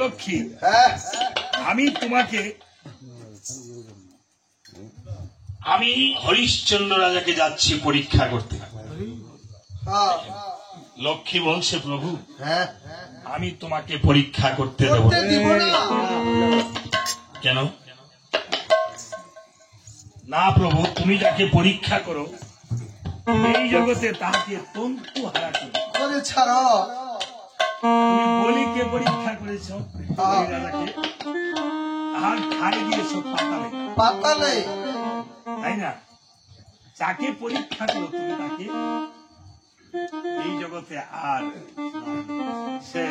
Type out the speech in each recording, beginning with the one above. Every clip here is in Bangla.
লক্ষ্মী, আমি তোমাকে আমি হরিশ্চন্দ্র রাজাকে যাচ্ছি পরীক্ষা করতে। লক্ষ্মী বলছে, প্রভু আমি তোমাকে পরীক্ষা করতে দেব কেন? না প্রভু, তুমি যাকে পরীক্ষা করো এই জগতে তাকে তন্তু হারা করে ছাড়ো। তুমি বলিকে পরীক্ষা করেছ, রাজাকে আর খাই দিয়েছ পাতালে পাতালে, তাই না? যাকে পরীক্ষা করো তুমি তাকে এই জগতে আর সে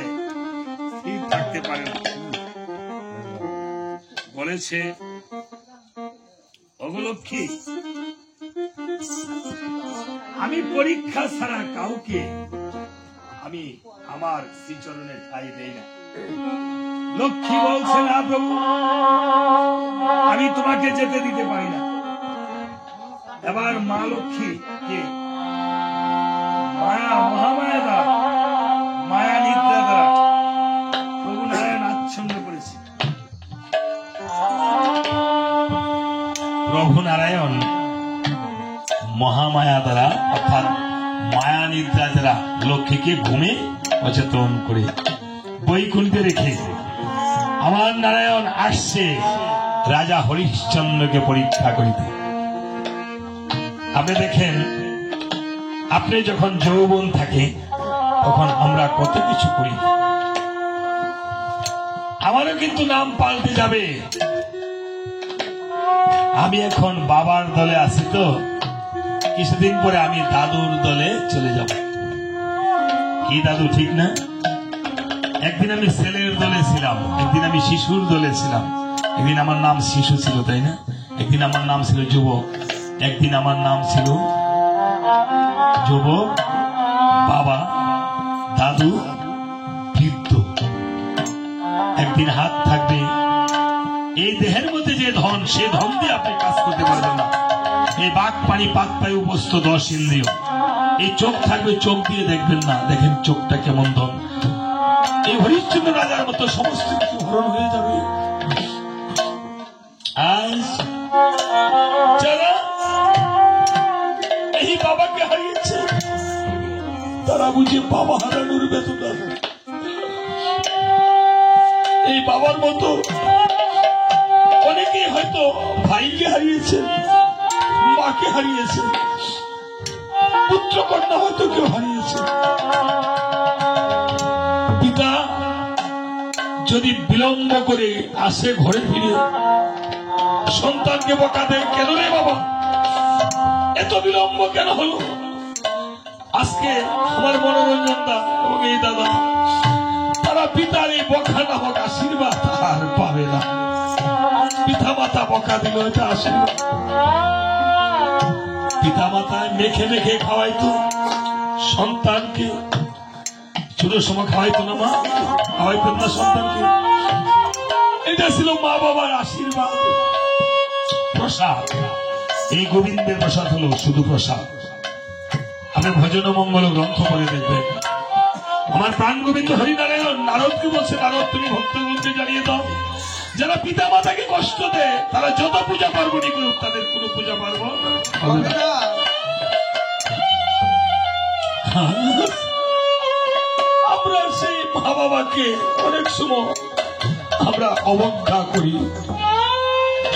স্থির থাকতে পারে না। বলেছে, অগলক্ষ্মী আমি পরীক্ষা ছাড়া কাউকে আমি আমার শ্রীচরণে ঠাঁই দেই না। লক্ষ্মী বলছে, না প্রভু, আমি তোমাকে যেতে দিতে পারি না। এবার মা লক্ষ্মী কে মায়া, মহামায়া দ্বারা, মায়া নিদ্রা দ্বারা প্রভু নারায়ণ আচ্ছন্ন করেছে। প্রভু নারায়ণ মহামায়া দ্বারা অর্থাৎ মায়া নিদ্রা দ্বারা লক্ষ্মীকে ঘুমে অচেতন করে বৈকুণ্ঠে রেখে আমার নারায়ণ আসছে রাজা হরিশ্চন্দ্রকে পরীক্ষা করিতে। আপনি দেখেন, আপনি যখন যৌবন থাকে তখন আমরা কত কিছু করি। আমারও কিন্তু নাম পাল্টে যাবে। আমি এখন বাবার দলে আছি, তো কিছুদিন পরে আমি দাদুর দলে চলে যাব। কি দাদু, ঠিক না? একদিন আমি ছেলের দলে ছিলাম, একদিন আমি শিশুর দলে ছিলাম, একদিন আমার নাম শিশু ছিল, তাই না? একদিন আমার নাম ছিল যুবক, একদিন আমার নাম ছিল যুবক, বাবা, দাদু, বৃদ্ধ। একদিন হাত থাকবে, এই দেহের মধ্যে যে ধন, সে ধন দিয়ে আপনি কাজ করতে পারবেন না। এই বাক পানি পাক পায়ে উপস্থ 10 ইন্দ্রিয়, এই চোখ থাকবে, চোখ দিয়ে দেখবেন না। দেখেন চোখটা কেমন ধন। এই হরিশ্চন্দ্র রাজার মতো সমস্ত কিছু হরণ হয়ে যাবে। আজ যারা এই বাবাকে হারিয়েছে তারা বুঝে বাবা হারানোর বেদনা। এই বাবার মতো অনেকেই হয়তো ভাইকে হারিয়েছে, মাকে হারিয়েছে, পুত্র কন্যা হয়তো কেউ হারিয়েছে। পিতা যদি বিলম্ব করে আসে ঘরে ফিরে, সন্তানকে বকা দেয়, কেন রে বাবা এত বিলম্ব কেন হলো? আজকে আমার মনোরঞ্জন দা এবং এই দাদা, তারা পিতার এই বকা নামক আশীর্বাদ আর পাবে না। পিতা মাতা বকা দিল, এটা আশীর্বাদ। পিতা মাতায় মেখে মেখে খাওয়াইতো সন্তানকে, ছোট সময় খাওয়াইতো না মা, খাওয়াইতেন না সন্তানকে। এটা ছিল মা বাবার আশীর্বাদ, প্রসাদ। এই গোবিন্দের প্রসাদ হলো শুধু প্রসাদ। আপনি ভজন মঙ্গল গ্রন্থ পড়ে দেখবেন, আমার প্রাণ গোবিন্দ হরিনারায়ণ নারদকে বলছে, নারদ তুমি ভক্তগণকে জানিয়ে দাও, যারা পিতা মাতাকে কষ্ট দেয় তারা যত পূজা পার্বণই করুক, তাদের কোনো পূজা পার্বণ হবে না। আমরা সেই মা বাবাকে অনেক সময় আমরা অবজ্ঞা করি।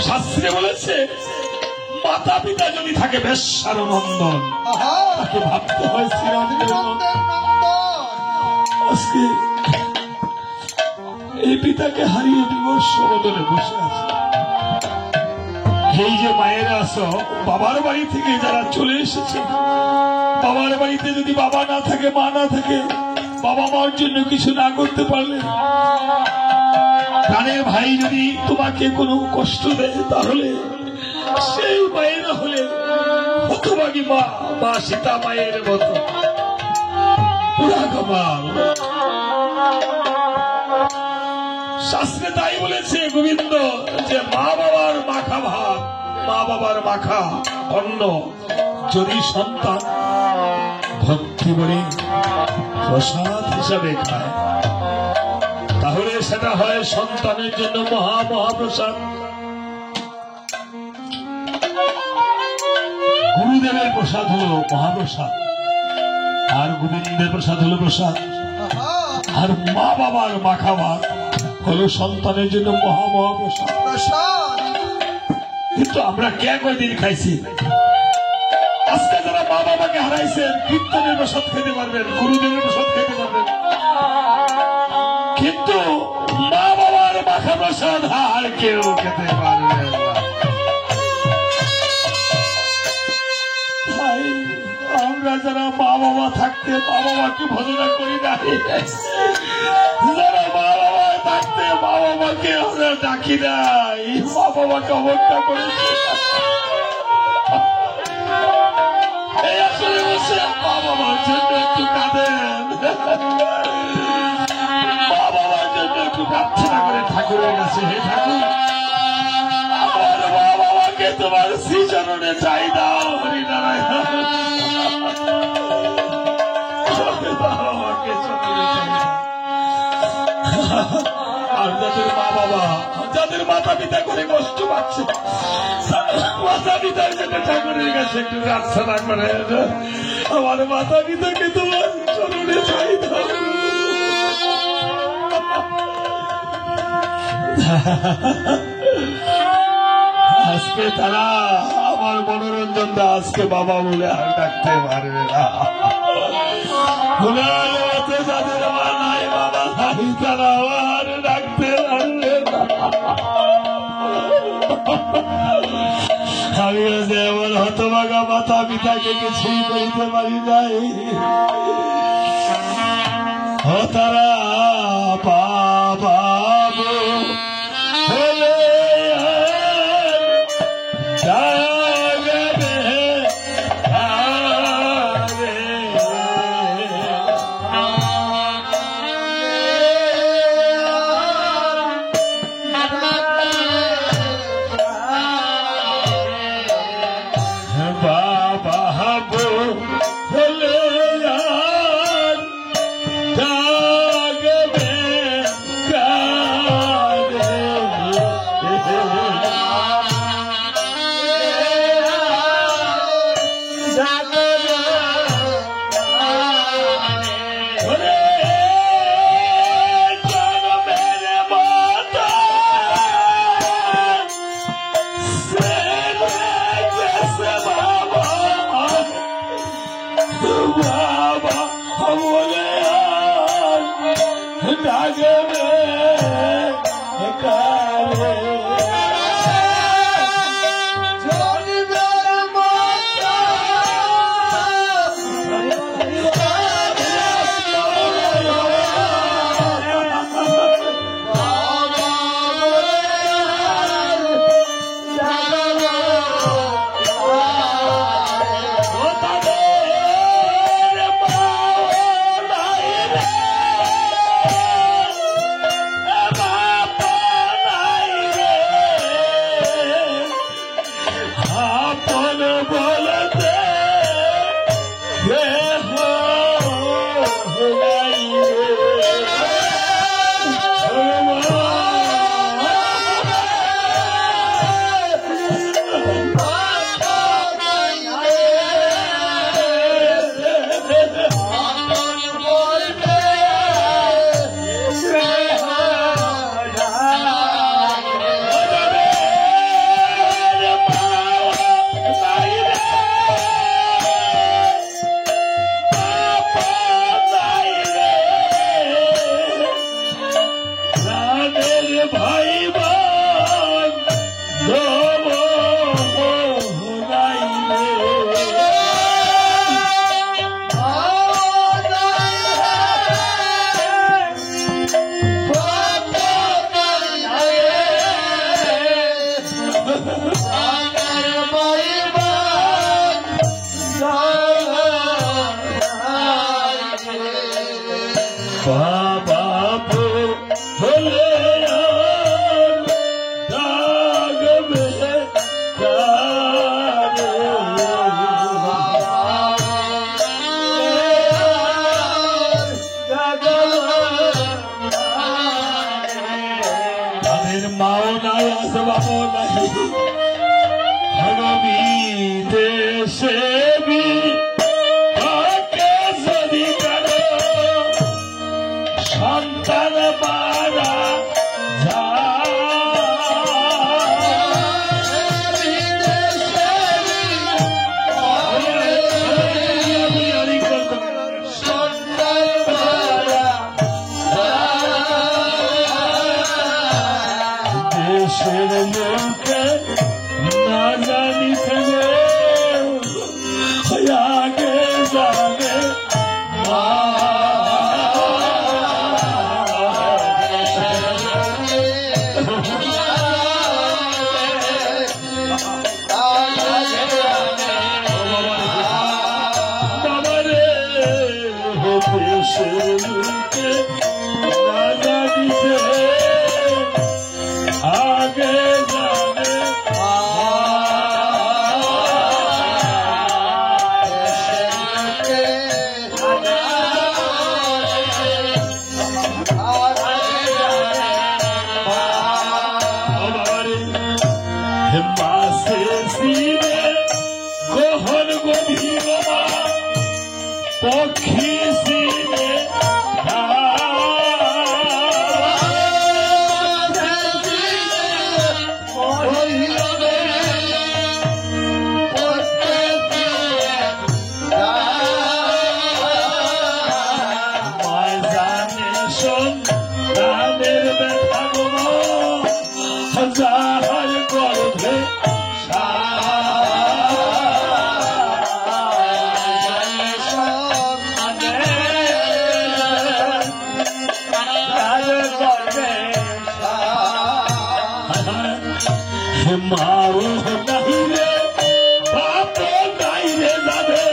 শাস্ত্রে বলেছে, মাতা পিতা যদি থাকে বেশ্যার নন্দন, তাকে ভাবতে হয় শ্রীরামের নন্দন। আজকে এই পিতাকে হারিয়ে বিমর্ষ বদলে বসে আছে। এই যে মায়েরা আছো, বাবার বাড়ি থেকে যারা চলে এসেছে, বাবার বাড়িতে যদি বাবা না থাকে, মা না থাকে, বাবা মার জন্য কিছু না করতে পারলে, প্রাণের ভাই যদি তোমাকে কোনো কষ্ট দেয়, তাহলে সেই মায়েরা হলে হতভাগী মা, মা সীতা মায়ের মতো পুরা কপাল। শাস্ত্রে তাই বলেছে গোবিন্দ যে মা বাবার মাখা ভাত, মা বাবার মাখা অন্ন যদি সন্তান ভক্তি করে প্রসাদ হিসাবে খায়, তাহলে সেটা হয় সন্তানের জন্য মহা মহাপ্রসাদ। গুরুদেবের প্রসাদ হলো মহাপ্রসাদ, আর গোবিন্দের প্রসাদ হলো প্রসাদ। আর মা বাবার মাখা ভাত হলো সন্তানের জন্য মহা মহাপ্রসাদ। কিন্তু আমরা কে কয়দিন খাইছি? আজকে যারা মা বাবাকে হারাইছেন, কীর্তনের প্রসাদ খেতে পারবেন, গুরুদেবের প্রসাদ খেতে পারবেন, কিন্তু মা বাবার মাখা প্রসাদ আর কেউ খেতে পারবেন না। আমরা যারা মা বাবা থাকতে মা বাবাকে ভজনা করি না, যারা মা বাবা থাকতে মা বাবাকে আমরা ডাকি নাই, মা বাবাকে অবজ্ঞা করেছি, এই আসলে বসে মা বাবার জন্য একটু কাঁদেন, মা বাবার জন্য একটু প্রার্থনা করে ঠাকুরের কাছে, হে ঠাকুর আমার মা বাবাকে তোমার শ্রীচরণে চাই দাও, হরিনারায়ণ বাবাকে চরণে চাই দাও। আর যাদের মা বাবা, যাদের মাতা পিতা করে কষ্ট পাচ্ছে, মাতা পিতার জন্য ঠাকুরের কাছে একটু প্রার্থনা করে, আমার মাতা পিতাকে তোমার চরণে চাই দাও। আজকে তারা আমার মনোরঞ্জন দাসকে বাবা বলে আর ডাকতে পারবে না। যাদের মা নাই বাবা নাই তারা আর ডাকতে পারবে না। আমি যেমন হতভাগা মাতা পিতাকে কিছুই করিতে পারি নাই, তারা বাবা হলে দেশে না জানিতে মাসে সিনে গহন গভীর পক্ষী সিনে যাহার গর্ভে মাও নাই রে বাপ নাই রে যাবে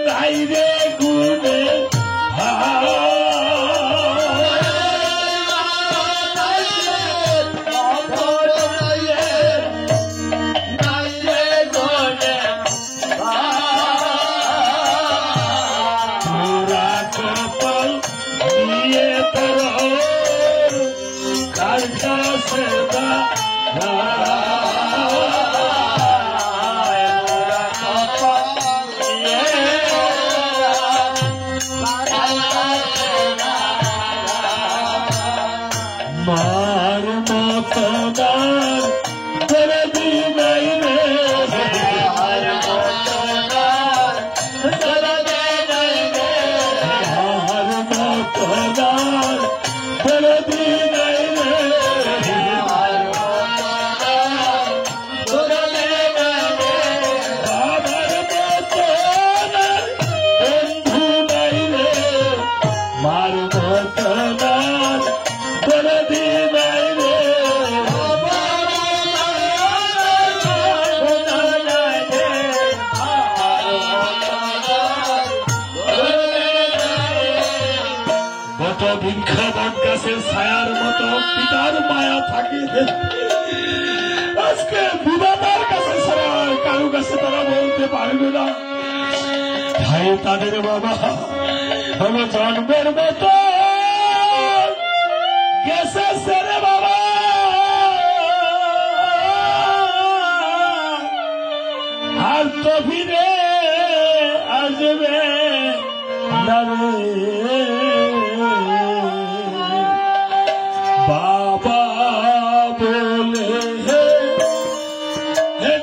নাই রে গুণে মার মতদার করে দিনাই রে মার মতদার করে দিনাই রে মার মতদার করে দিনাই রে মার মতদার করে দিনাই রে বাবার মতদার বন্ধু নাই রে মার মতদার করে দিনাই রে কত বৃক্ষ বট গাছের ছায়ার মতো পিতার মায়া থাকে আজকে বিধাতার কাছে ছাড়া কারো কাছে তারা বলতে পারবে না ভাই তাদের বাবা আমার জন্মের মতো গেছে সেরে বাবা আর তো ফিরে আসবে না রে বাবা বলে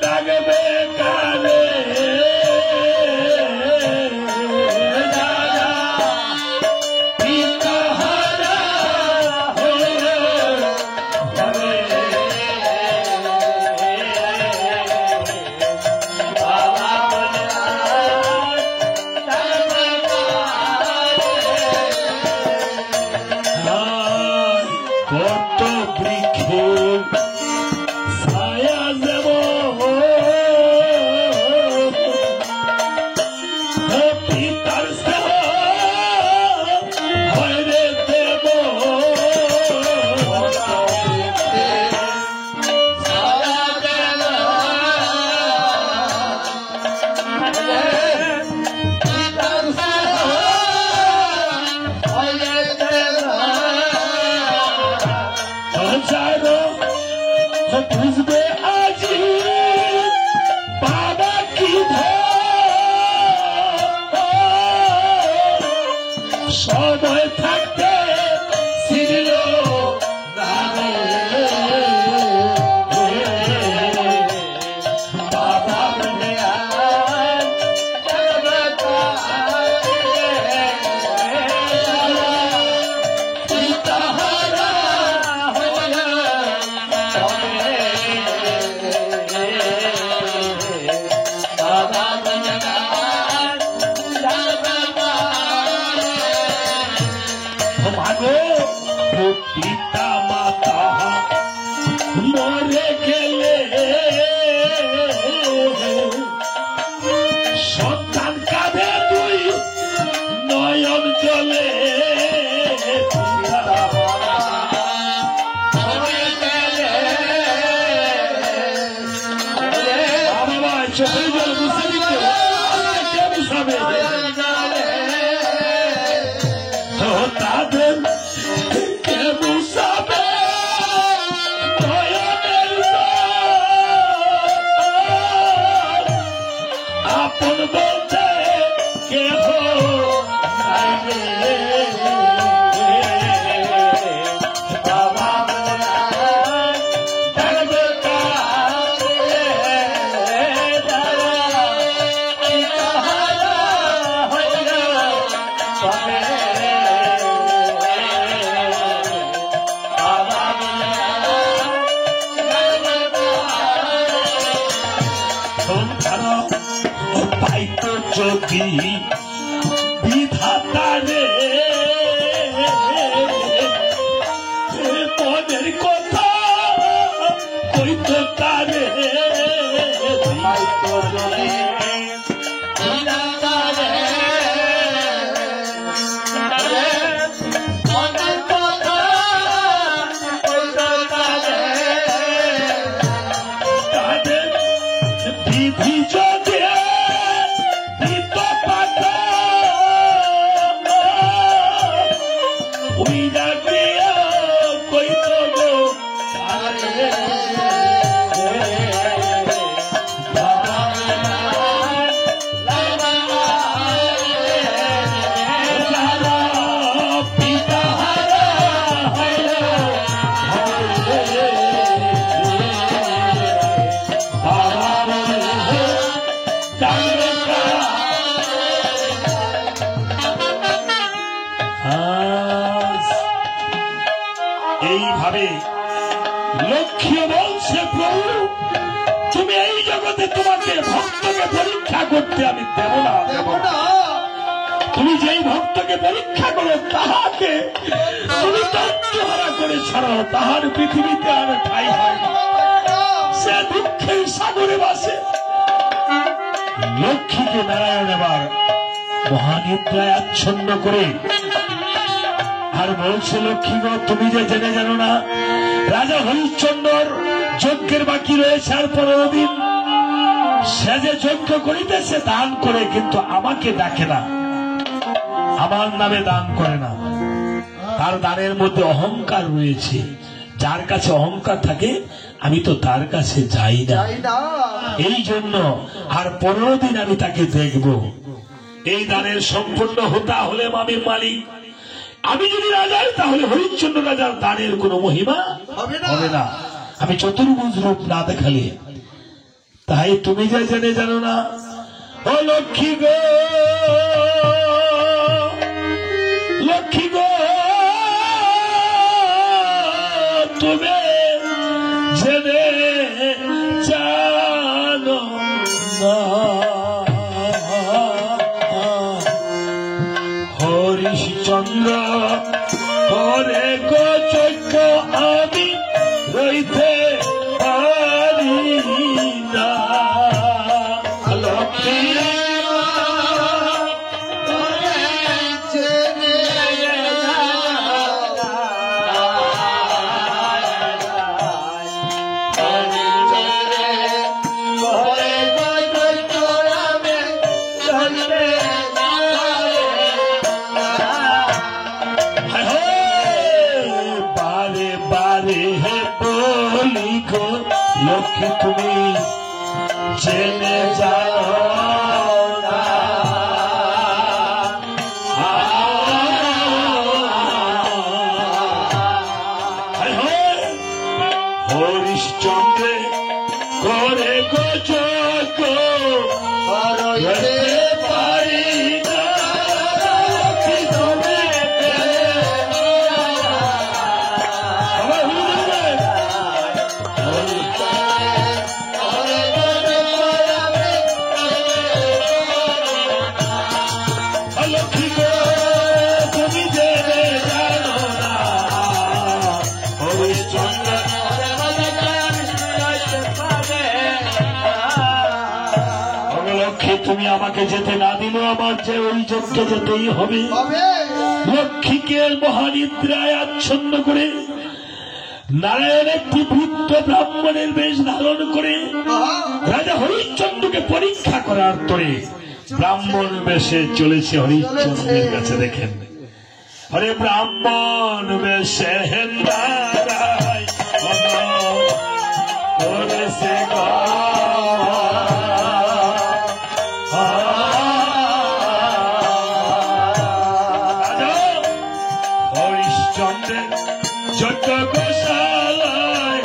ডাকবে কানে কত বৃক্ষের ছায়া দেব পিতার স্নেহ হরে দেব বুঝবে আজি বাবা কি সময় থাকতে ছিল বাবা পিতা মাতা মরে গেলে সন্তান কাঁধে তুই নয়ন জলে বাবা চোখের জল বুঝে দিতে বুঝাবে তাদের কে বুঝাবে নয়নের যদি বিধাতা রে মনের কথা কইতো তারে এইভাবে লক্ষ্মী বলছে, প্রভু তুমি এই জগতে তোমাকে ভক্তকে পরীক্ষা করতে আমি দেব না, দেব না। তুমি যেই ভক্তকে পরীক্ষা করো তাহাকে তুমি তত্ত্বহারা করে ছাড়ো, তাহার পৃথিবীতে আর ঠাঁই হয় না, সে দুঃখের সাগরে বাসে। লক্ষ্মীকে নারায়ণ এবার মহানিদ্রায় আচ্ছন্ন করে আর বলছে, লক্ষ্মী গো তুমি যে জেনে জানো না রাজা হরিশ্চন্দ্র যজ্ঞের বাকি রয়েছে আর 15 দিন, সে যে যজ্ঞ করিতেছে দান করে, কিন্তু আমাকে ডাকে না, আমার নামে দান করে না। তার দানের মধ্যে অহংকার রয়েছে, যার কাছে অহংকার থাকে আমি তো তার কাছে যাই না, এই জন্য আর 15 দিন আমি তাকে দেখব। এই দানের সম্পূর্ণ হতা হলে আমি মালিক, আমি যদি রাজাই তাহলে হরিশ্চন্দ্র রাজার দানের কোন মহিমা হবে না, আমি চতুর্ভুজ রূপ না দেখালে। তাই তুমি যে জেনে জানো না, ও লক্ষ্মী গো, লক্ষ্মী গো তুমি জেনে জানো না, হরিশ্চন্দ্র করে গো যজ্ঞ আমি রইতে পারি না। লক্ষ্মী লক্ষ্মী তুমি জেনে যাও না, হরিশ্চন্দ্রে করে গো যজ্ঞ পারি না, তুমি আমাকে যেতে না দিল, আমার যে ওই যজ্ঞে যেতেই হবে। লক্ষ্মীকে মহানিদ্রায় আচ্ছন্ন করে নারায়ণ একটি বৃদ্ধ ব্রাহ্মণের বেশ ধারণ করে রাজা হরিশ্চন্দ্রকে পরীক্ষা করার তরে ব্রাহ্মণ বেশে চলেছে হরিশ্চন্দ্রের কাছে। দেখেন, হরে ব্রাহ্মণ বেশে নারায়ণ করেছে যজ্ঞ গোশালায়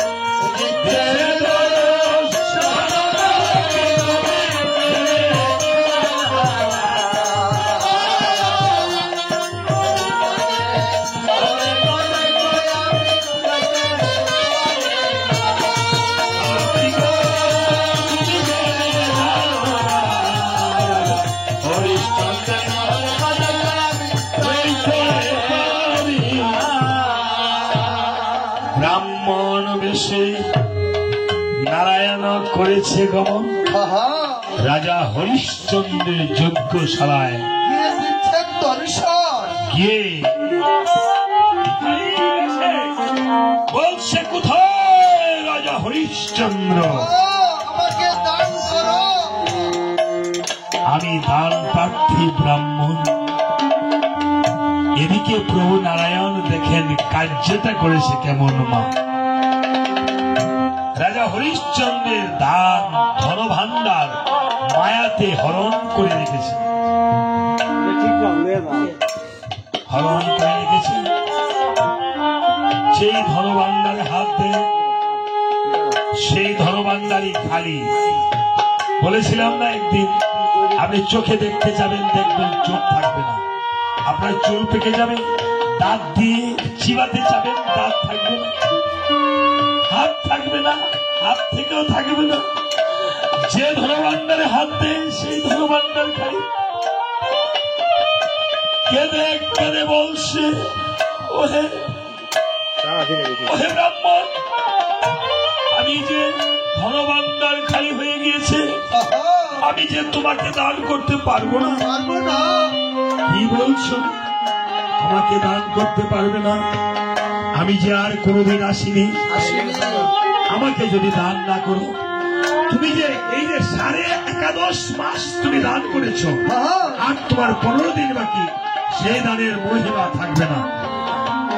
বর্ষে নারায়ণ করেছে গমন, আহা, রাজা হরিশ্চন্দ্রের যজ্ঞশালায় গিয়ে দিচ্ছেন দর্শন। গিয়ে বলছে, কোথায় রাজা হরিশ্চন্দ্র? ও, আমাকে দান করো। আমি দান প্রার্থী ব্রাহ্মণ। এদিকে প্রভু নারায়ণ দেখেন কার্যটা করেছে কেমন মা। রাজা হরিশ্চন্দ্রের দান ধনভাণ্ডার মায়াতে হরণ করে রেখেছে, হরণ করে রেখেছে। সেই ধনভাণ্ডারে হাত দেয়, সেই ধনভাণ্ডারই খালি। বলেছিলাম না একদিন, আপনি চোখে দেখতে যাবেন, দেখবেন চোখ থাকবে না। আপনার চুল পেকে যাবে, দাঁত দিয়ে চিবাতে যাবেন, দাঁত থাকবে না। হাত থাকবে না, হাত থেকেও থাকবে না। যে ধনভাণ্ডারে হাত দেয় সেই ধনভাণ্ডার খালি। কেঁদে কেঁদে বলছে, ওহে ওহে ব্রাহ্মণ, আমি যে ধনভাণ্ডার খালি হয়ে গিয়েছে, আহা, আমি যে তোমাকে দান করতে পারবো না। পারবো না। কি বলছো? আমাকে দান করতে পারবে না? আমি যে আর কোনোদিন আসিনি, আসেনি। আমাকে যদি দান না করো, তুমি যে এই যে 11.5 মাস তুমি দান করেছো, আহা, আর তোমার 15 দিন বাকি, সেই দানের মহিমা থাকবে না।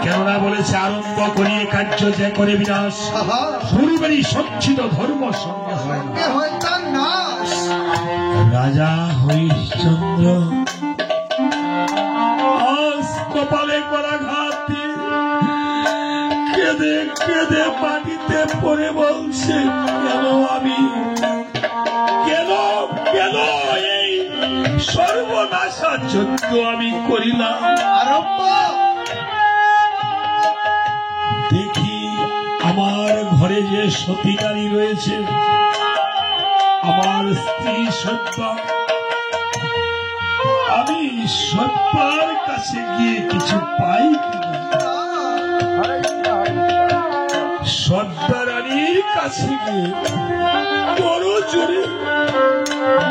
কেননা বলেছে, আরম্ভ করিয়ে কার্য যে করে বিনাশ, আহা, পূর্বেরই সঞ্চিত ধর্ম সঙ্গে হয় না। কে হয় তার নাশ। রাজা হরিশ্চন্দ্র আজ কপালে করা ঘাতে কেঁদে কেঁদে মাটিতে পড়ে বলছে, কেন আমি, কেন কেন এই সর্বনাশা যজ্ঞ আমি করিলাম। আরম্ভ। দেখি আমার ঘরে যে সতী নারী রয়েছে, আমার স্ত্রী সত্যা, আমি সত্যার কাছে গিয়ে কিছু পাই কিনা। সত্তা রানীর কাছে গিয়ে বড় জোরে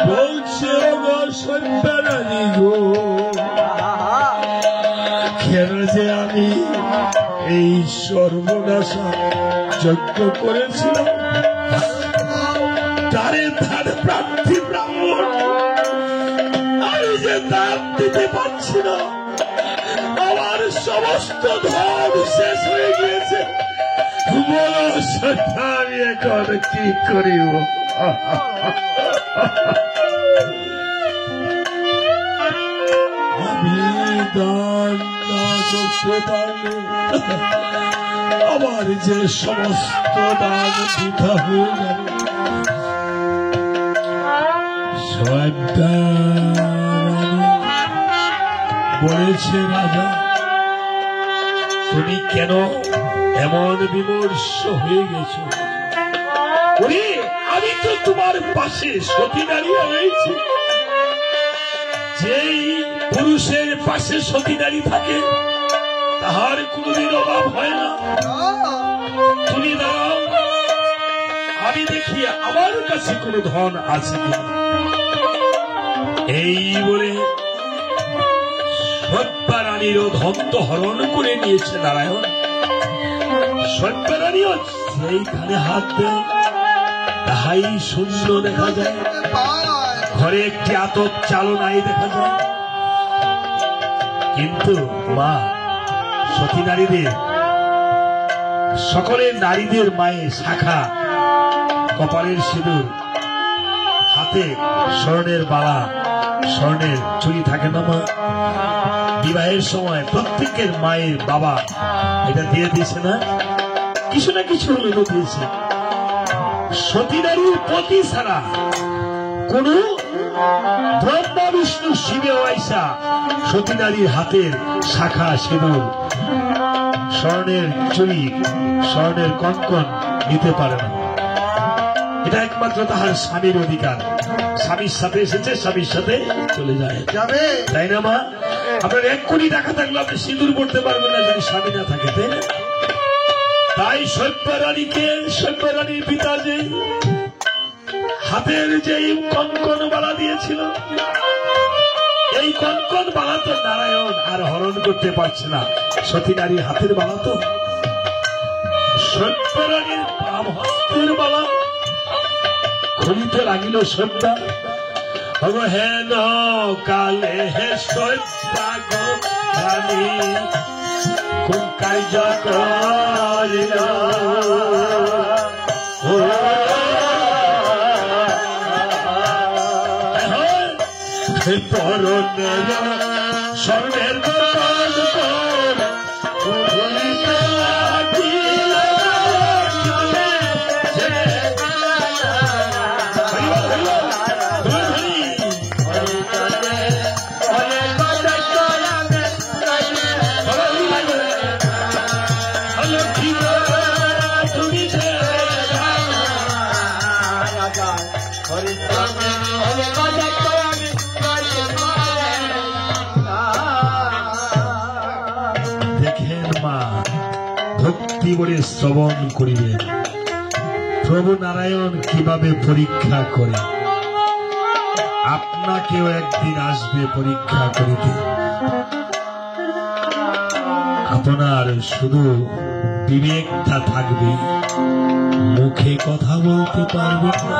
বলছে, গো সত্তা রানী গো, কেন যে আমি এই সর্বনাশা যজ্ঞ করেছিলাম, তারে ধার প্রার্থী ব্রাহ্মণ, আমি যে দান দিতে পারছি না, আমার সমস্ত ধন শেষ হয়ে গিয়েছে। বলো সত্যা, আমি এখন কি করিব? আমি দান না করতে পারলে আমার যে সমস্ত দান বৃথা হয়ে যাবে। সত্যা রানী বলেছে, রাজা তুমি কেন এমন বিমর্ষ হয়ে গেছো? ওরে, আমি তো তোমার পাশে সতী দাঁড়িয়ে রয়েছি। যেই পুরুষের পাশে সতী দাঁড়িয়ে থাকে, তাহার কোনদিন অভাব হয় না। তুমি দাঁড়াও, আমি দেখি আমার কাছে কোন ধন আছে কিনা। এই বলে সত্যা রানীরও ধন তো হরণ করে নিয়েছে নারায়ণ। সত্যা রানীও সেইখানে হাত দেয়, তাহাই শূন্য দেখা যায়। ঘরে একটি আতপ চালও নাই দেখা যায়। কিন্তু মা, সতী নারীদের, সকলের নারীদের মায়ের শাখা, কপালের সিঁদুর, হাতে স্বর্ণের বালা, স্বর্ণের চুড়ি থাকে না মা? বিবাহের সময় প্রত্যেকের মায়ের বাবা এটা দিয়ে দিয়েছে না, কিছু না কিছু হলেও দিয়েছে। সতী নারীর পতি ছাড়া কোন ব্রহ্মা বিষ্ণু শিবে আইসা সতী নারীর হাতের শাখা সিঁদুর, স্বর্ণের চুড়ি, স্বর্ণের কঙ্কন নিতে পারে না। এটা একমাত্র তাহার স্বামীর অধিকার। স্বামীর সাথে এসেছে, স্বামীর সাথে চলে যায়, যাবে, তাই না মা? আপনার 1 কোটি টাকা থাকলে আপনি সিঁদুর পড়তে পারবেন না যদি স্বামী না থাকে, তাই না? তাই সভ্যরানীর পিতা যে হাতের যেই কনকন বালা দিয়েছিল, এই কনকন বালা তো নারায়ণ আর হরণ করতে পারছে না। সতী নারীর হাতের বালা তো সভ্যরানীর বাম হস্তের বালা খুলিতে লাগিল সভ্যা। হেন কালে হে সভ্যা গো রানী কোন কার্য করিল, পরনের স্বর্ণের দোকান দেখেন মা, ভক্তি বলে শ্রবণ করিবেন প্রভু নারায়ণ কিভাবে পরীক্ষা করে। আপনাকেও একদিন আসবে পরীক্ষা করিতে। আপনার শুধু বিবেকটা থাকবে, মুখে কথা বলতে পারবে না।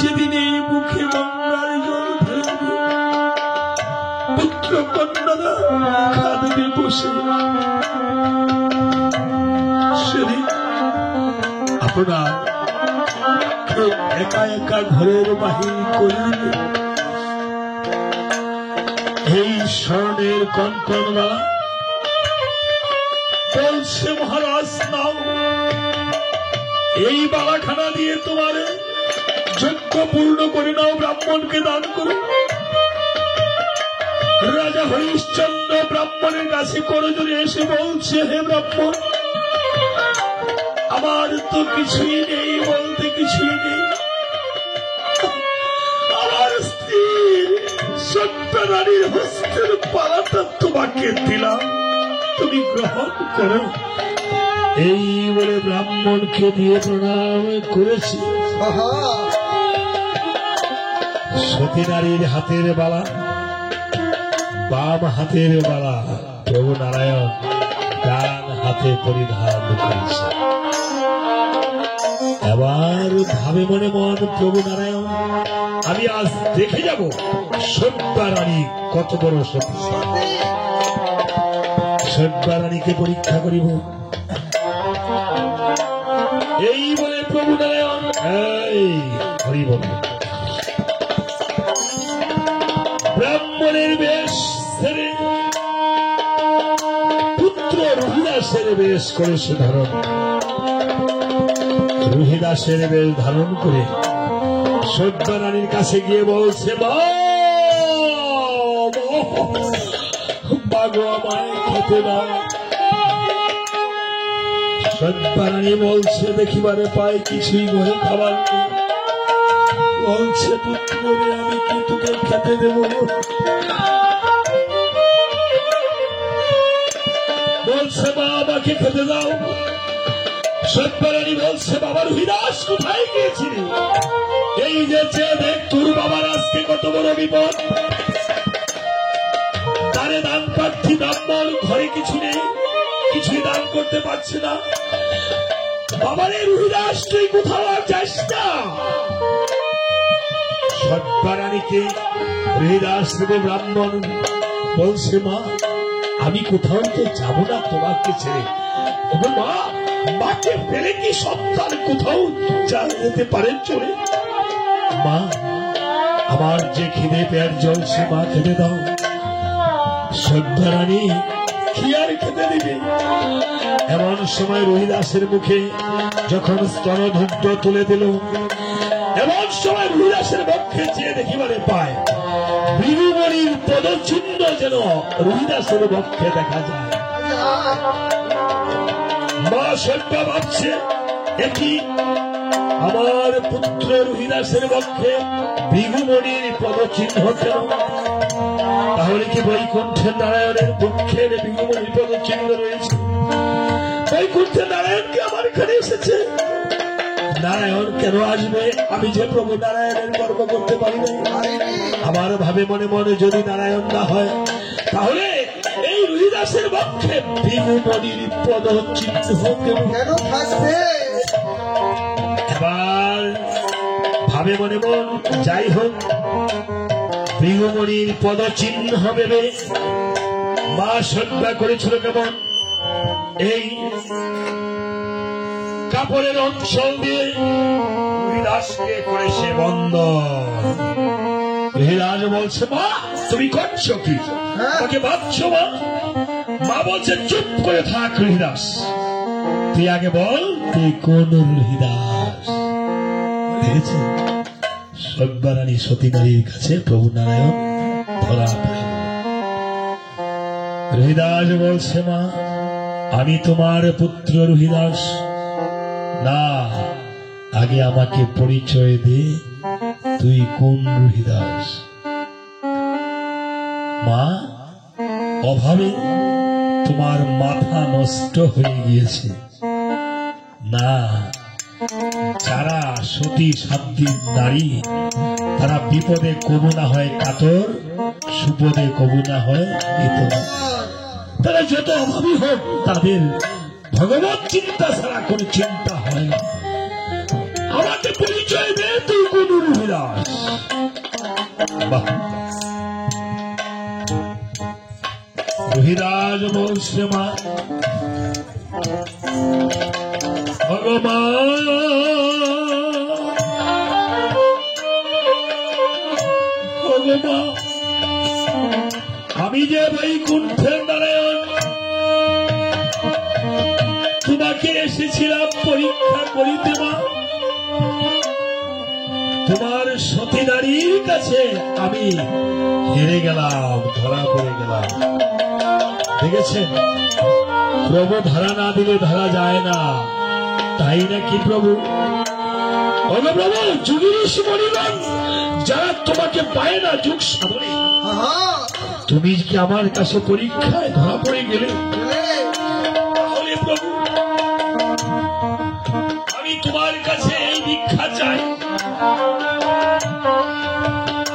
যেদিন এই মুখে গঙ্গার জল ফেলবে, পুত্র কন্যারা কাঁদবে বসে, সেদিন আপনার একা একা ঘরের বাহির করিবে। এই স্বর্ণের কনকন বালা বলছে, মহারাজ নাও, এই বালাখানা দিয়ে তোমার যজ্ঞ পূর্ণ করে নাও, ব্রাহ্মণকে দান করো। রাজা হরিশ্চন্দ্র ব্রাহ্মণের কাছে করজোড়ে এসে বলছে, হে ব্রাহ্মণ, আমার তো কিছুই নেই, বলতে কিছুই নেই। আমার স্ত্রী সত্যনারীর হস্তের পালাটা তোমাকে দিলাম, তুমি গ্রহণ করো। এই বলে ব্রাহ্মণকে দিয়ে প্রণাম করেছি। সতী নারীর হাতের বালা, বাম হাতের বালা প্রভু নারায়ণ ডান হাতে পরিধান করেছে। এবার ভাবে মনে মন, প্রভু নারায়ণ আমি আজ দেখে যাব সভ্যা রানী কত বড় সতী। সভ্যা রানীকে পরীক্ষা করিব। এই বলে প্রভু নারায়ণ হরি বল ব্রাহ্মণের বেশ ছেড়ে পুত্র রোহিদাসের বেশ করেছে ধারণ। রোহিদাসের বেশ ধারণ করে সভ্যা রানীর কাছে গিয়ে বলছে, বাগো আমায় খেতে দাও। সভ্যা রানী বলছে, দেখিবারে পায় কিছুই ঘরে খাবার নেই। বলছে, পুত্র রে, আমি কি তোকে খেতে দেব? বলছে, মা আমাকে খেতে দাও। সভ্যা রানী বলছে, বাবা রোহিদাস কোথায় গিয়েছিলি? এই যে চেয়ে দেখ, তোর বাবার আজকে কত বড় বিপদ। তারে দান প্রার্থী ব্রাহ্মণ, ঘরে কিছু নেই, কিছুই দান করতে পারছে না। বাবারে রোহিদাস, তুই কোথাও আর যাস না। সভ্যা রানীকে রোহিদাস ব্রাহ্মণ বলছে, মা আমি কোথাও তো যাব না তোমাকে ছেড়ে। মা, মাকে ফেলে কি সন্তান কোথাও যেতে পারেন চলে? মা, আমার যে খিদে পেট জ্বলছে, মা খেতে দাও। সভ্যা রানী কি আর খেতে দিবে? এমন সময় রোহিদাসের মুখে যখন স্তনধুগ্ধ তুলে দিল, এমন সময় রোহিদাসের বক্ষে চেয়ে দেখিবারে পায় ভৃগুমণির পদচিহ্ন যেন রোহিদাসের বক্ষে দেখা যায়। মা সভ্যা ভাবছে, এটি আমার পুত্র রোহিদাসের বক্ষে ভৃগুমণির পদচিহ্ন কেন? তাহলে কি বৈকুণ্ঠের নারায়ণের বক্ষের ভৃগুমণির পদচিহ্ন রয়েছে? বৈকুণ্ঠে নারায়ণকে আমার এখানে এসেছে। নারায়ণ কেন আসবে? আমি যে প্রভু নারায়ণের গর্ব করতে পারি না। আমার ভাবে মনে মনে যদি নারায়ণ না হয় তাহলে এই রুহিদাসের পক্ষে ভৃগুমণির পদ চিহ্ন কেন থাকবে? এবার ভাবে মনে মন যাই হোক, ভৃগুমণির পদ চিহ্ন হবে। মা সজ্ঞা করেছিল কেমন? এই কাপড়ের অঞ্চল দিয়ে রুহিদাসকে করেছে বন্ধন। রুহিদাস বলছে, মা তুমি করছো কি? আমাকে ভাবছো মা? মা বলছে, চুপ করে থাক রুহিদাস, তুই আগে বল তুই কোন রুহিদাস? দেখেছেন সব্যারানী সতী নারীর কাছে প্রভু নারায়ণ ধরা পড়ে। রুহিদাস বলছে, মা আমি তোমার পুত্র রুহিদাস না, আগে আমাকে পরিচয় দে, তুই কোন রুহিদাস? মা অভাবে তোমার মাথা নষ্ট হয়ে গিয়েছে। না, যারা সতী সাধ্বী নারী তারা বিপদে কবু না হয় কাতর, সুপদে কবু না হয় ইতর। তারা যত অভাবী হোক তাদের ভগবত চিন্তা ছাড়া কোন চিন্তা হয় না। আমাকে পরিচয় দে, তুই কোন রুহিদাস? রুহিদাস বলছে, মা ভগবান আমি যে বৈকুণ্ঠের নারায়ণ তোমাকে এসেছিলাম পরীক্ষা করিতে। মা তোমার সতী নারীর কাছে আমি হেরে গেলাম, ধরা পড়ে গেলাম। দেখেছেন প্রভু ধরা না দিলে ধরা যায় না, তাই নাকি প্রভু? প্রভু যুগের মরিগণ যারা তোমাকে পায় না যুগ সামনে, তুমি কি আমার কাছে পরীক্ষায় ধরা পড়ে গেলে? তাহলে প্রভু আমি তোমার কাছে এই ভিক্ষা চাই,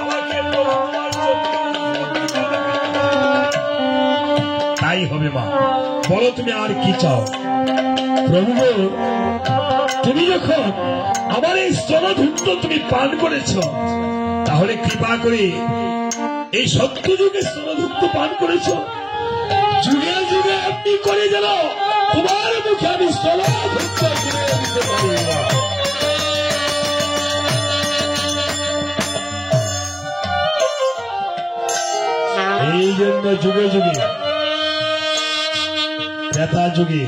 আমাকে তাই হবে। মা বলো তুমি আর কি চাও? প্রভু তুমি যখন আমার এই স্তনধূর্ত তুমি পান করেছ, তাহলে কৃপা করে এই সত্য যুগে স্তনধূর্ত পান করেছ, যুগে যুগে আপনি করে যেন তোমার মুখে আমি স্তনধূর্ত দিতে পারি। এই জন্য যুগে যুগে ত্রেতা যুগে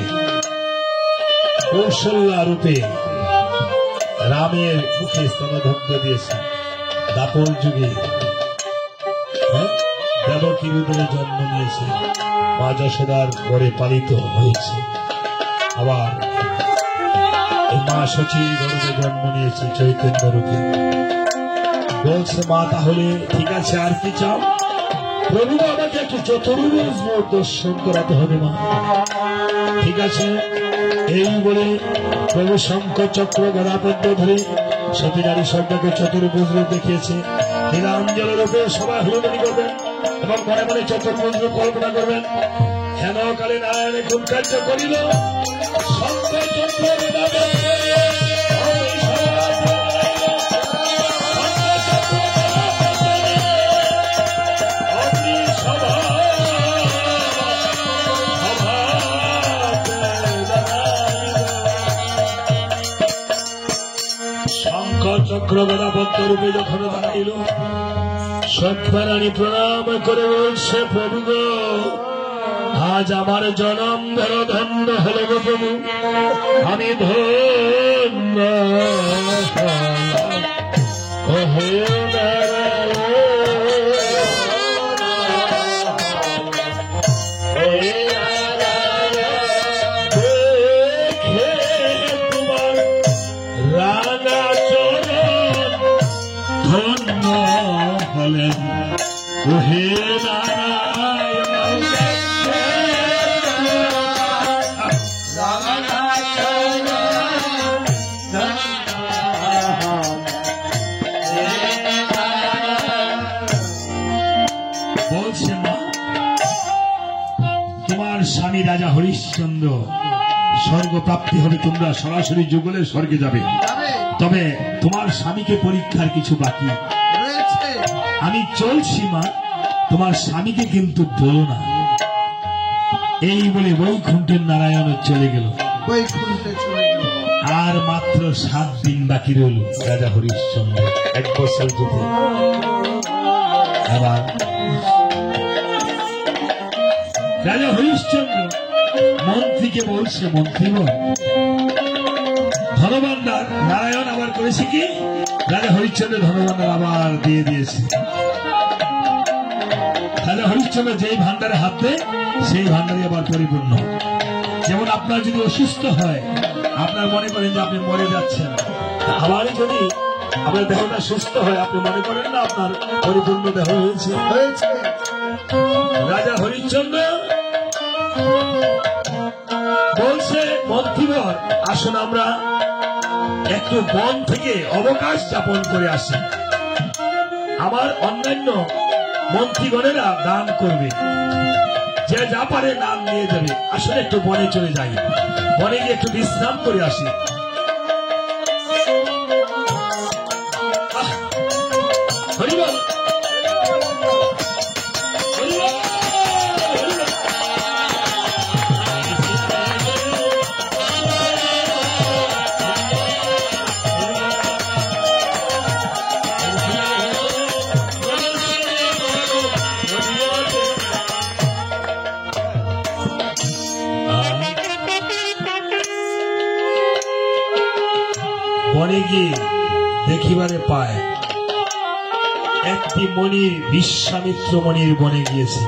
কৌশল্যা রূপে রামের মুখে স্তনধূর্ত দিয়েছে, দাপর যুগে দেবকী রূপে জন্ম নিয়েছে, মা যশোদার ঘরে পালিত হয়েছে। আবার মা শচীর গর্ভে জন্ম নিয়েছে চৈতন্য রূপে। বলছে মা তাহলে ঠিক আছে আর কি চাও? প্রভু আমাকে একটু চতুর্ভুজ দর্শন করাতে হবে। মা ঠিক আছে এই বলে প্রভু শঙ্খ চক্র গদাপদ্ম ধরে সতী নারী সজ্ঞাকে চতুর্ভুজ রূপ দেখিয়েছে। নীলাঞ্জল রূপে সবাই হলুমনি করবেন এবং মনে মনে চতুর্ভুজ রূপ কল্পনা করবেন। হেন কালে নারায়ণে কোন কার্য করিল, শঙ্খ চক্র চক্র গদাপদ্ম রূপে যখন দাঁড়াইল, সত্যনারায়ণী প্রণাম করে বলছে, প্রভু গো আজ আমার জনম বড় ধন্য হল গো প্রভু, আমি ধন্য হরিশ্চন্দ্র স্বর্গ প্রাপ্তি হবে, তোমরা সরাসরি যুগলে স্বর্গে যাবে। যাবে তবে তোমার স্বামীকে পরীক্ষার কিছু বাকি। রয়েছে। আমি চলছি মা, তোমার স্বামীকে কিন্তু বলো না। এই বলে বৈকুণ্ঠের নারায়ণ চলে গেল। বৈকুণ্ঠে চলে গেল। আর মাত্র 7 দিন বাকি রইল রাজা হরিশ্চন্দ্র 1 বছর যেতে। আবার রাজা হরিশ্চন্দ্র মন্ত্রীকে বলছে, মন্ত্রীগণ, ধনভাণ্ডার নারায়ণ আবার করেছে কি, রাজা হরিশ্চন্দ্র ধনভাণ্ডার আবার দিয়ে দিয়েছে। রাজা হরিশ্চন্দ্র যেই ভাণ্ডারে হাত দেয় সেই ভাণ্ডারই আবার পরিপূর্ণ। যেমন আপনার যদি অসুস্থ হয়, আপনার মনে করেন যে আপনি মরে যাচ্ছেন, আবার যদি আপনার দেহটা সুস্থ হয়, আপনি মনে করেন না আপনার পরিপূর্ণ দেহ হয়েছে। হয়েছে। রাজা হরিশ্চন্দ্র বলছে, মন্ত্রীবর আসুন আমরা একটু বন থেকে অবকাশ যাপন করে আসি। আমার অন্যান্য মন্ত্রীগণেরা দান করবে, যে যা পারে নাম নিয়ে যাবে। আসলে একটু বনে চলে যাই, বনে গিয়ে একটু বিশ্রাম করে আসি। হরিবল হরিবল হরিবল। বনে গিয়ে দেখিবারে পায় একটি মণি বিশ্বামিত্র মণির বনে গিয়েছে।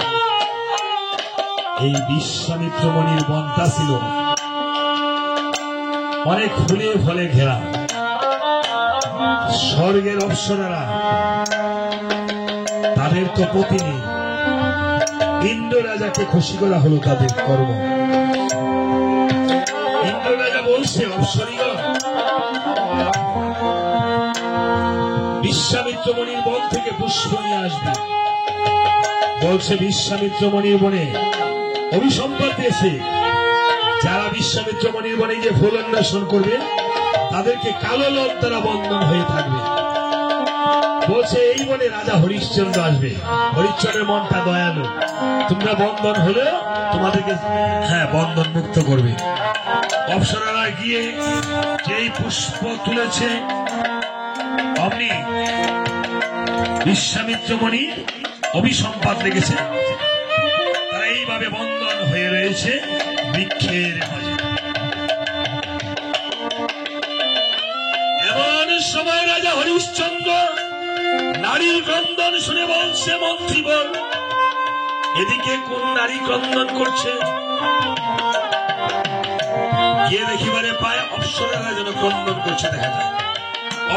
এই বিশ্বামিত্র মণির বনটা ছিল অনেক ফুলে ফলে ঘেরা। স্বর্গের অপ্সরারা তাদের তো পতি নেই, ইন্দ্র রাজাকে খুশি করা হলো তাদের কর্ম। ইন্দ্র রাজা বলছে, অপ্সরীগণ, বিশ্বামিত্র মণির বন থেকে পুষ্প নিয়ে আসবে। বলছে, বিশ্বামিত্র মণির বনে অভিসম্পাদ দিয়েছে, যারা বিশ্বামিত্র মণির বনে গিয়ে ফুল অন্বেষণ করবে তাদেরকে কালো লোক দ্বারা বন্ধন হয়ে থাকবে। বলছে, এই বনে রাজা হরিশ্চন্দ্র আসবে। হরিশ্চন্দ্রের মনটা দয়ালু, তোমরা বন্ধন হলে তোমাদেরকে বন্ধন মুক্ত করবে। অপ্সরারা গিয়ে যেই পুষ্প তুলেছে, অমনি বিশ্বামিত্র মণি অভিসম্পাদ লেগেছে। তারা এইভাবে বন্ধন হয়ে রয়েছে বৃক্ষের মাঝে। এমন সময় রাজা হরিশ্চন্দ্র নারীর ক্রন্দন শুনে বলছে, মন্ত্রী বল, এদিকে কোন নারী ক্রন্দন করছে? গিয়ে দেখিবারে পায় অপ্সরারা যেন ক্রন্দন করছে দেখা যায়।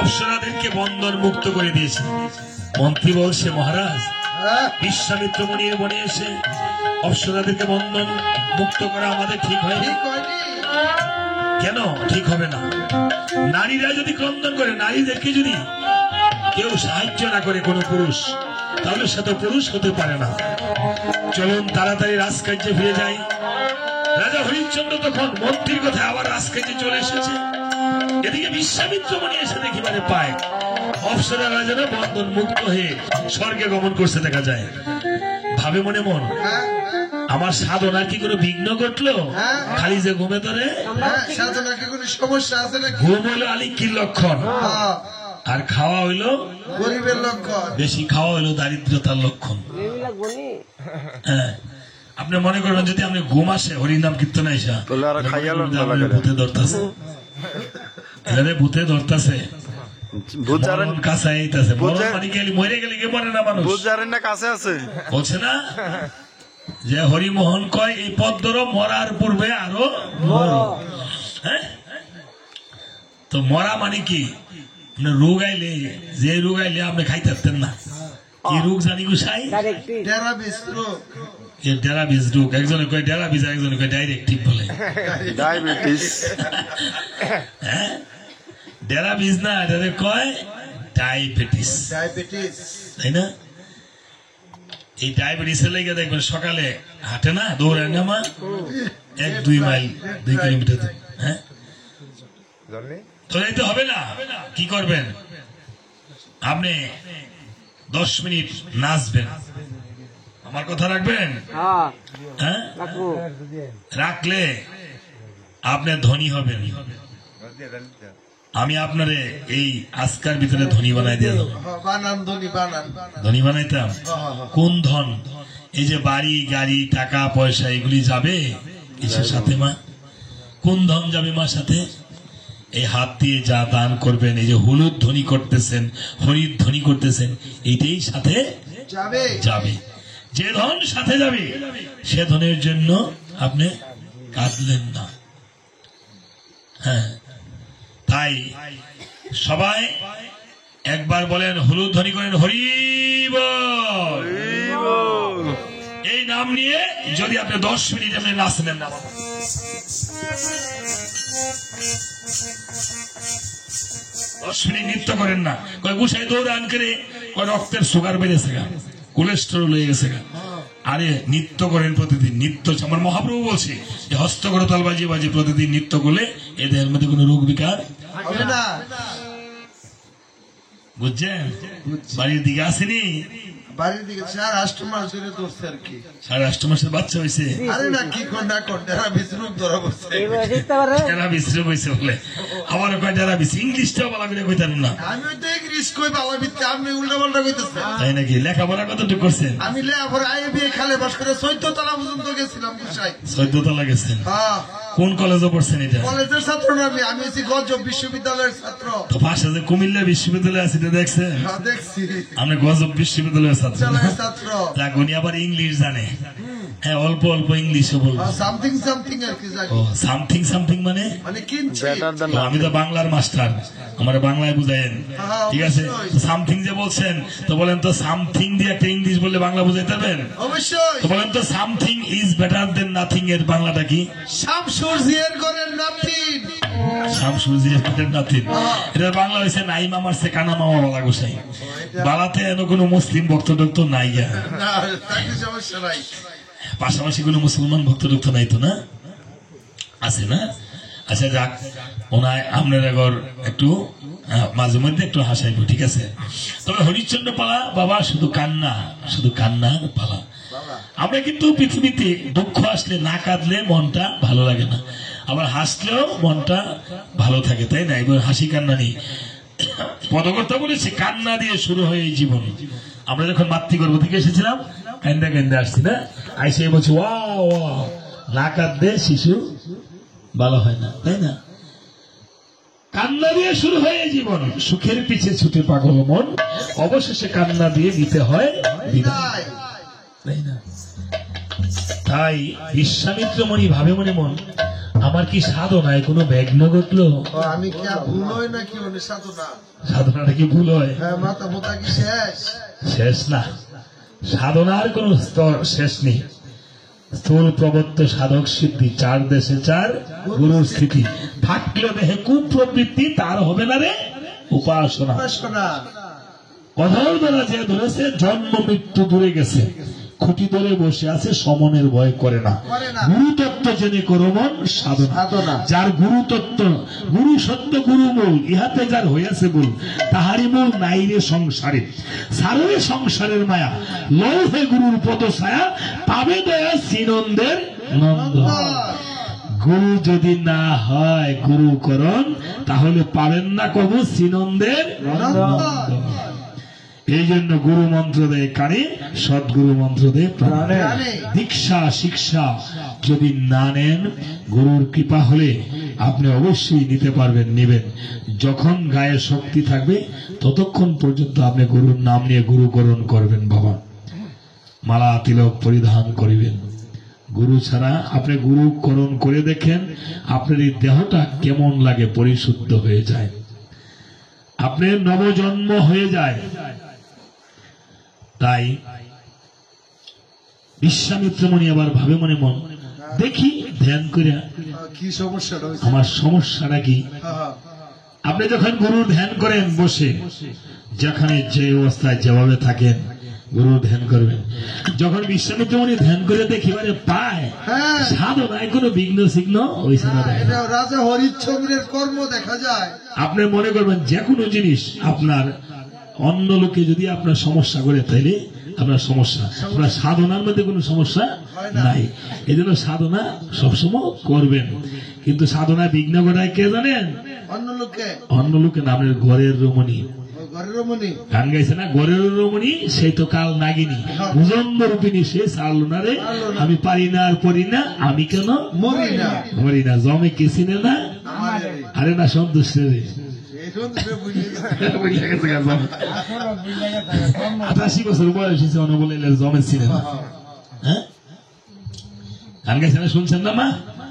অপ্সরাদেরকে বন্ধন মুক্ত করে দিয়েছে। মন্ত্রী বলছে, মহারাজ, বিশ্বামিত্র মণির বনে এসে অপ্সরাদেরকে বন্ধন মুক্ত করা আমাদের ঠিক হয়নি। কেন ঠিক হবে না? নারীরা যদি ক্রন্দন করে, নারীদেরকে যদি কেউ সাহায্য না করে কোনো পুরুষ, তাহলে সে তো পুরুষ হতে পারে না। চলুন তাড়াতাড়ি রাজকার্যে ফিরে যাই। রাজা হরিশ্চন্দ্র তখন মন্ত্রীর কথা আবার রাজকার্যে চলে এসেছে। এদিকে বিশ্বামিত্র মণি এসে দেখিবারে পায় অপ্সরারা যেন বন্ধন মুক্ত হয়ে স্বর্গে গমন করছে দেখা যায়। ভাবে মনে মন, আমার সাধনার কি কোনো বিঘ্ন ঘটলো? খালি যে ঘুমে ধরে, সাধনার কি কোনো সমস্যা আছে নাকি? ঘুম হইলো আলিকির লক্ষণ, আর খাওয়া হইলো গরিবের লক্ষণ, বেশি খাওয়া হইলো দারিদ্রতার লক্ষণ। হ্যাঁ, আপনি মনে করবেন যদি আপনি ঘুম আসে হরিনাম কীর্তন আইসা ভূতে ধরতেছে, ভূতে ধরতেছে, কাছে আইতাছে। মানে গেলি মরে গেলে কে মরে না মানুষ, কাছে আছে বলছে না যে হরিমোহন কয়, এই পদ্মর মরার পূর্বে আরো মরো। হ্যাঁ, তো মরা মানে কি? রোগ আইলে, যে রোগ আইলে আপনি খাইতে পারতেন না, কি রোগ জানি গুছাই? ডায়াবেটিস রোগ। একজনে কয় ডায়াবেটিস, একজনে কয় ডাইরেক্টিভ বলে। ডায়াবেটিস, হ্যাঁ, ডায়াবেটিস না, এটাকে কয় ডায়াবেটিস, তাই না? এই ডায়াবেটিসের লেগে দেখবেন সকালে হাঁটে না, দৌড়ায় না মা, 1-2 মাইল 2 কিলোমিটার দূর। হ্যাঁ, তো এই তো হবে না, কি করবেন আপনি? 10 মিনিট নাচবেন, আমার কথা রাখবেন? হ্যাঁ, রাখলে আপনি ধনী হবেন। আমি আপনারে এই আজকার ভিতরে ধনী বানাই দিয়ে দেবো। বানান ধনী বানান। ধনী বানাইতাম? কোন ধন? এই যে বাড়ি গাড়ি টাকা পয়সা এগুলি যাবে কিসের সাথে মা? কোন ধন যাবে মা সাথে? এই হাত দিয়ে যা দান করবেন, এই যে হলুদ ধ্বনি করতেছেন, হরির ধ্বনি করতেছেন, এইটাই সাথে যাবে যাবে। যে ধন সাথে যাবে সে ধনের জন্য আপনি কাঁদলেন না। হ্যাঁ, তাই সবাই একবার বলেন, হলুদ ধ্বনি করেন, হরি বল। এই নাম নিয়ে যদি আপনি 10 মিনিট আপনি নাচলেন না, 10 মিনিট নৃত্য করেন না, কয় গুছাই দৌড়ান করে, কয় রক্তের সুগার বেড়েছে গা, কোলেস্টেরল হয়ে গেছে গা। আরে নৃত্য করেন প্রতিদিন, নৃত্য। আমার মহাপ্রভু বলছে যে হস্ত করতাল বাজি বাজি প্রতিদিন নৃত্য করলে এদের মধ্যে কোনো রোগ বিকার হবে না। বুঝছেন? বাড়ির দিকে আসেনি, বাড়ির দিকে 4-8 মাস ধরে ধরছে আর কি। 8.5 মাসের বাচ্চা হয়েছে। আরে না, কি কর না কর, যারা বিশ্রুপ ধরা বসছে, যারা বিশ্রাম হয়েছে বলে আমার কয় যারা ইংলিশটাও বলা করে কইতাম না। আমি ওই তো ইংলিশ কই বাবা ভিত্তি, আপনি উল্টা পাল্টা কইতেছেন। তাই নাকি? লেখাপড়া কতটুকু করছেন? আমি লেখাপড়া আইএবি খালে বাস করে 14 তলা পর্যন্ত গেছিলাম বুঝাই। 14 তলা গেছেন? হ্যাঁ। কোন কলেজে পড়ছেন এটা? কলেজের ছাত্র না, আমি হচ্ছি গজব বিশ্ববিদ্যালয়ের ছাত্র। তো পাশে যে কুমিল্লা বিশ্ববিদ্যালয় আছে এটা দেখছেন? হ্যাঁ, দেখছি। আমরা গজব বিশ্ববিদ্যালয়ের ছাত্র। ছাত্র যাক, উনি আবার ইংলিশ জানে। হ্যাঁ, অল্প অল্প ইংলিশও বলবো। সামথিং সামথিং আর কি জানি। ও, সামথিং সামথিং মানে? মানে কিনছি। তো আমি তো বাংলার মাস্টার, আমার বাংলায় বুঝাইন, ঠিক আছে? সামথিং যে বলছেন, তো বলেন তো সামথিং দিয়ে একটা ইংলিশ বললে বাংলা বুঝাইতে পারবেন? অবশ্যই। তো বলেন তো something is better then nothing এর বাংলাটা কি? শামসুরজিয়ার ঘরের নাতিন। শামসুরজিয়ার ঘরের নাতিন, এটার বাংলা হয়েছে নাই মামার সে কানা মামা বলা গোসাই। বালাতে এন কোনো মুসলিম ভক্ত টক্ত নাই গা, না, তাকে সমস্যা নাই। পাশাপাশি কোনো মুসলমান ভক্ত টক্ত নাই তো? না আছে না? আচ্ছা যাক, ওনায় আপনার একবার একটু মাঝে মধ্যে একটু হাসাইব, ঠিক আছে? তবে হরিশ্চন্দ্র পালা বাবা শুধু কান্না, শুধু কান্নার পালা। আমরা কিন্তু পৃথিবীতে দুঃখ আসলে না কাঁদলে মনটা ভালো লাগে না, আবার হাসলেও মনটা ভালো থাকে, তাই না? এবার হাসি কান্না নেই। পদকর্তা বলেছে কান্না দিয়ে শুরু হয় এই জীবন। আমরা যখন মাতৃগর্ভ থেকে এসেছিলাম কান্দা কান্দা আসছি না, আইসে বলছি ওয়া ওয়া, না কাঁদলে শিশু ভালো হয় না, তাই না? কান্না দিয়ে শুরু হয় এই জীবন, সুখের পিছে ছুটে পাগল মন, অবশেষে কান্না দিয়ে দিতে হয় বিদায়, তাই না? তাই বিশ্বামিত্র মনি ভাবে মনে মন, আমার কি সাধনায় কোনো বিঘ্ন ঘটলো? আমি কি আর ভুল হয় নাকি? উনি সাধনা, সাধনাটা কি ভুল হয়? হ্যাঁ, মাথা মোতা কি শেষ? শেষ না, সাধনার কোন স্তর শেষ নেই। স্থূল প্রবত্ত সাধক সিদ্ধি, 4 দেশে 4 গুরুর স্থিতি, থাকলে দেহে কুপ্রবৃত্তি তার হবে না রে উপাসনা। কথার দ্বারা যে ধরেছে জন্ম মৃত্যু দূরে গেছে, খুঁটি ধরে বসে আছে সমনের ভয় করে না। গুরুতত্ত্ব জেনে করো মন সাধনা, যার গুরুতত্ত্ব, গুরু সত্য গুরু মূল, ইহাতে যার হইয়াছে বল, তাহারি মূল নাই রে সংসারে, সারে সংসারের মায়া, লয় হে গুরুর পদ ছায়া, পাবে দয়া শ্রীনন্দের নন্দ। গুরু যদি না হয় গুরুকরণ, তাহলে পাবেন না কবু শ্রীনন্দের নন্দ। এই জন্য গুরু মন্ত্র দেয় কানে, সদ্গুরু মন্ত্র দেয় প্রাণে। দীক্ষা শিক্ষা যদি না নেন, গুরুর কৃপা হলে আপনি অবশ্যই নিতে পারবেন, নেবেন। যখন গায়ে শক্তি থাকবে ততক্ষণ পর্যন্ত আপনি গুরুর নাম নিয়ে গুরুকরণ করবেন। বাবা, মালা তিলক পরিধান করিবেন। গুরু ছাড়া আপনি গুরুকরণ করে দেখেন, আপনার এই দেহটা কেমন লাগে, পরিশুদ্ধ হয়ে যায়, আপনার নবজন্ম হয়ে যায়। তাই বিশ্বামিত্র মনি আবার ভাবে মনে মন, দেখি ধ্যান করে কি সমস্যা, আমার সমস্যাটা কি। আপনি যখন গুরুর ধ্যান করেন বসে, যেখানে যে অবস্থায় যেভাবে থাকেন গুরুর ধ্যান করবেন। যখন বিশ্বামিত্র মুনি ধ্যান করে দেখিবারে পায় হ্যাঁ সাধনায় কোনো বিঘ্ন সিঘ্ন হইছে না। দেখেন, এটা রাজা হরিশ্চন্দ্রের কর্ম দেখা যায়। আপনি মনে করবেন যে কোনো জিনিস আপনার অন্য লোকে যদি আপনার সমস্যা করে তাইলে আপনার সমস্যা, আপনার সাধনার মধ্যে কোনো সমস্যা নাই। এই জন্য সাধনা সবসময় করবেন, কিন্তু সাধনা বিঘ্ন ঘটায় কে জানেন? অন্য লোকে অন্য লোকে না, আপনার ঘরের রমণী। ঘরের রমণী গান গাইছে না, ঘরের রমণী সেই তো কাল নাগিনী, ভুজঙ্গ রূপিণী সে ছাড়লো না রে, আমি পারি না আর পড়ি না, আমি কেন মরি না মরি না, জমে কে চিনে না, আমার আরে না সন্তুষ্ট রে। এই সন্তুষ্ট বুঝলি 88 বছর বয়স হয়েছে, অন্য বলে জমে চিনে না। হ্যাঁ, গান গাইছে না, শুনছেন না মা?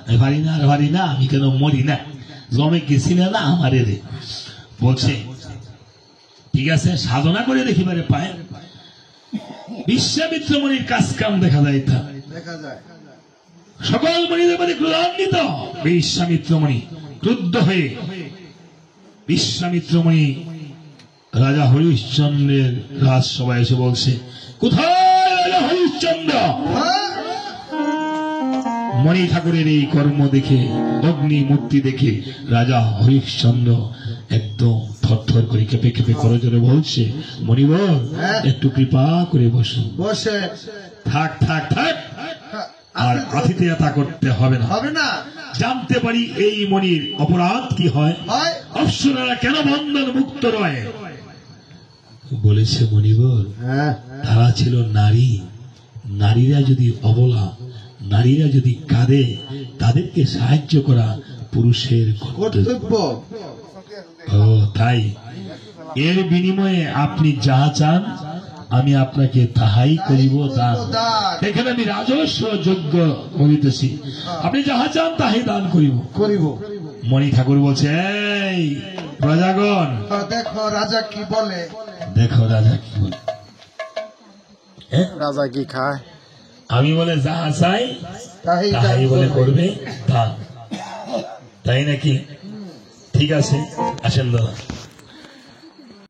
আমি পারি না আর পারি না, আমি কেন মরি না, জমে কে চিনে না আমারে রে। বলছে ঠিক আছে, সাধনা করে দেখিবারে পায় বিশ্বামিত্র মুনির কাজ কাম দেখা যায়। তা দেখা যায়। সকল মণিদের মধ্যে ক্রোধান্বিত বিশ্বামিত্র মুনি ক্রুদ্ধ হয়ে বিশ্বামিত্র মুনি রাজা হরিশ্চন্দ্রের রাজসভায় এসে বলছে, কোথায় রাজা হরিশ্চন্দ্র? হ্যাঁ? মণি ঠাকুরের এই কর্ম দেখে, অগ্নি মূর্তি দেখে রাজা হরিশ্চন্দ্র একদম থরথর করে কেঁপে কেঁপে করজোরে বলছে, মণিবর একটু কৃপা করে বসুন। বসে থাক থাক থাক, আর আতিথেয়তা করতে হবে না। হবে না। জানতে পারি এই মণির অপরাধ কি হয়, হয় অপ্সরারা কেন বন্ধন মুক্ত রয়। বলেছে মণিবর, হ্যাঁ তারা ছিল নারী, নারীরা যদি অবলা, নারীরা যদি কাঁদে, তাদেরকে সাহায্য করা পুরুষের কর্তব্য। কর্তব্য। ও তাই, এর বিনিময়ে আপনি যা চান আমি আপনাকে তাহাই করিব দান। এখানে আমি রাজস্ব যোগ্য করিতেছি, আপনি যাহা চান তাহাই দান করিব। করিব। মণি ঠাকুর বলছে, এই প্রজাগণ, দেখো রাজা কি বলে। দেখো রাজা কি বলে। রাজা কি খায়? আমি বলে যাহা চাই তাই তাহাই বলে করবে দান, তাই নাকি? ঠিক আছে, আসেন দাদা।